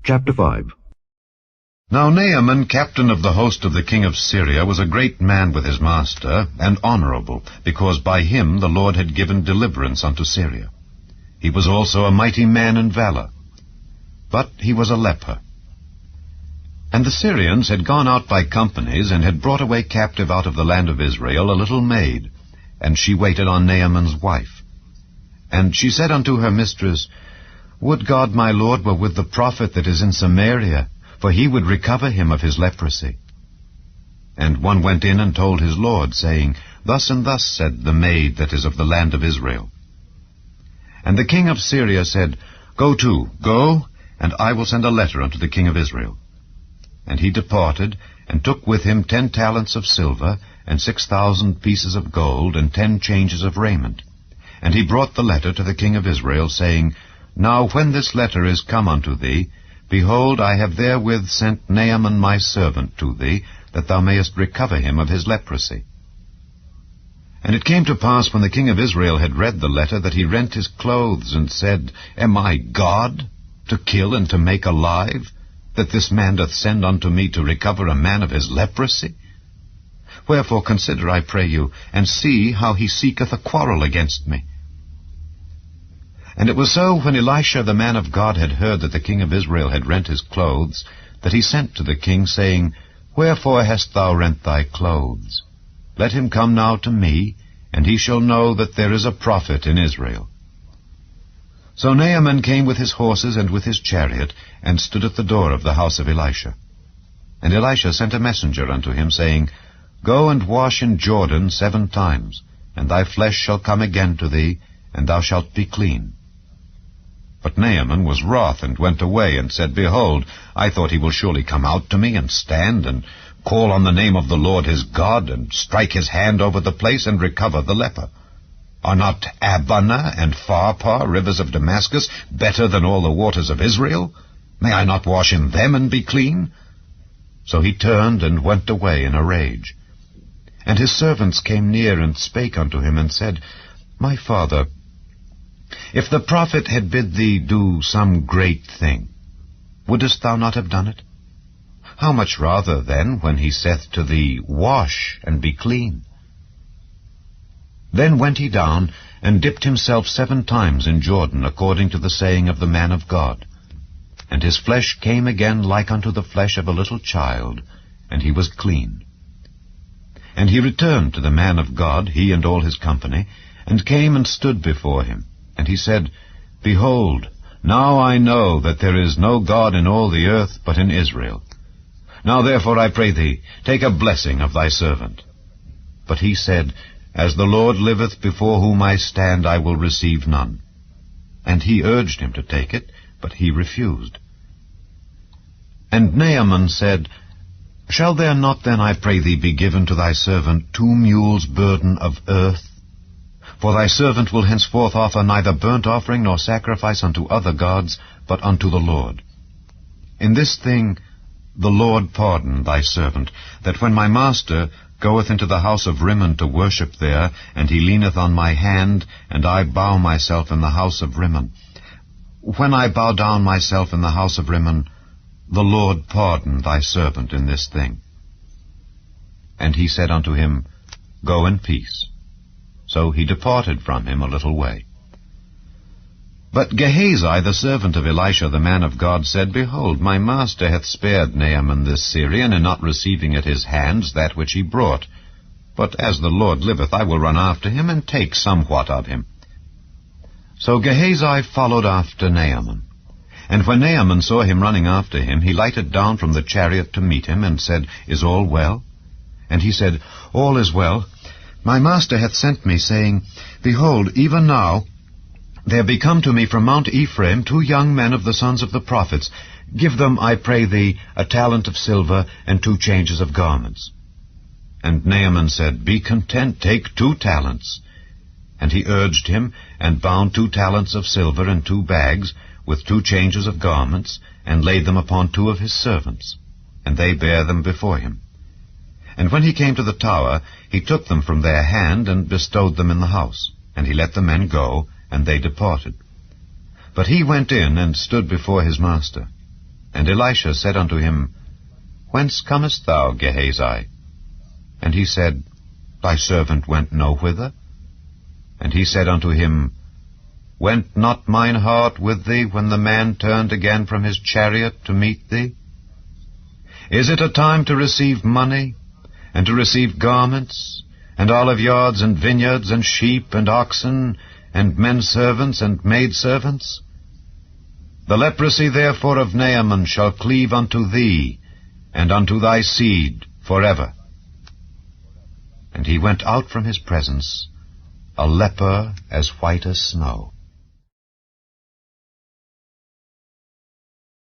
Chapter 5. Now Naaman, captain of the host of the king of Syria, was a great man with his master, and honorable, because by him the Lord had given deliverance unto Syria. He was also a mighty man in valor, but he was a leper. And the Syrians had gone out by companies, and had brought away captive out of the land of Israel a little maid, and she waited on Naaman's wife. And she said unto her mistress, Would God my Lord were with the prophet that is in Samaria, for he would recover him of his leprosy. And one went in and told his Lord, saying, Thus and thus said the maid that is of the land of Israel. And the king of Syria said, Go, and I will send a letter unto the king of Israel. And he departed, and took with him 10 talents of silver, and 6,000 pieces of gold, and 10 changes of raiment. And he brought the letter to the king of Israel, saying, Now when this letter is come unto thee, behold, I have therewith sent Naaman my servant to thee, that thou mayest recover him of his leprosy. And it came to pass, when the king of Israel had read the letter, that he rent his clothes, and said, Am I God, to kill and to make alive, that this man doth send unto me to recover a man of his leprosy? Wherefore consider, I pray you, and see how he seeketh a quarrel against me. And it was so, when Elisha the man of God had heard that the king of Israel had rent his clothes, that he sent to the king, saying, Wherefore hast thou rent thy clothes? Let him come now to me, and he shall know that there is a prophet in Israel. So Naaman came with his horses and with his chariot, and stood at the door of the house of Elisha. And Elisha sent a messenger unto him, saying, Go and wash in Jordan 7 times, and thy flesh shall come again to thee, and thou shalt be clean. But Naaman was wroth, and went away, and said, Behold, I thought he will surely come out to me, and stand, and call on the name of the Lord his God, and strike his hand over the place, and recover the leper. Are not Abana and Pharpar, rivers of Damascus, better than all the waters of Israel? May I not wash in them, and be clean? So he turned, and went away in a rage. And his servants came near, and spake unto him, and said, My father, if the prophet had bid thee do some great thing, wouldest thou not have done it? How much rather, then, when he saith to thee, Wash, and be clean? Then went he down, and dipped himself 7 times in Jordan, according to the saying of the man of God. And his flesh came again like unto the flesh of a little child, and he was clean. And he returned to the man of God, he and all his company, and came and stood before him. And he said, Behold, now I know that there is no God in all the earth but in Israel. Now therefore I pray thee, take a blessing of thy servant. But he said, As the Lord liveth before whom I stand, I will receive none. And he urged him to take it, but he refused. And Naaman said, Shall there not then, I pray thee, be given to thy servant 2 mules' burden of earth? For thy servant will henceforth offer neither burnt offering nor sacrifice unto other gods, but unto the Lord. In this thing the Lord pardon thy servant, that when my master goeth into the house of Rimmon to worship there, and he leaneth on my hand, and I bow myself in the house of Rimmon. When I bow down myself in the house of Rimmon, the Lord pardon thy servant in this thing. And he said unto him, Go in peace. So he departed from him a little way. But Gehazi, the servant of Elisha the man of God, said, Behold, my master hath spared Naaman this Syrian, in not receiving at his hands that which he brought. But as the Lord liveth, I will run after him, and take somewhat of him. So Gehazi followed after Naaman. And when Naaman saw him running after him, he lighted down from the chariot to meet him, and said, Is all well? And he said, All is well. My master hath sent me, saying, Behold, even now there be come to me from Mount Ephraim 2 young men of the sons of the prophets. Give them, I pray thee, a talent of silver, and 2 changes of garments. And Naaman said, Be content, take 2 talents. And he urged him, and bound 2 talents of silver in 2 bags, with 2 changes of garments, and laid them upon 2 of his servants. And they bare them before him. And when he came to the tower, he took them from their hand, and bestowed them in the house. And he let the men go, and they departed. But he went in, and stood before his master. And Elisha said unto him, Whence comest thou, Gehazi? And he said, Thy servant went no whither. And he said unto him, Went not mine heart with thee when the man turned again from his chariot to meet thee? Is it a time to receive money, and to receive garments, and oliveyards, and vineyards, and sheep, and oxen, and men servants, and maid servants? The leprosy therefore of Naaman shall cleave unto thee, and unto thy seed forever. And he went out from his presence, a leper as white as snow.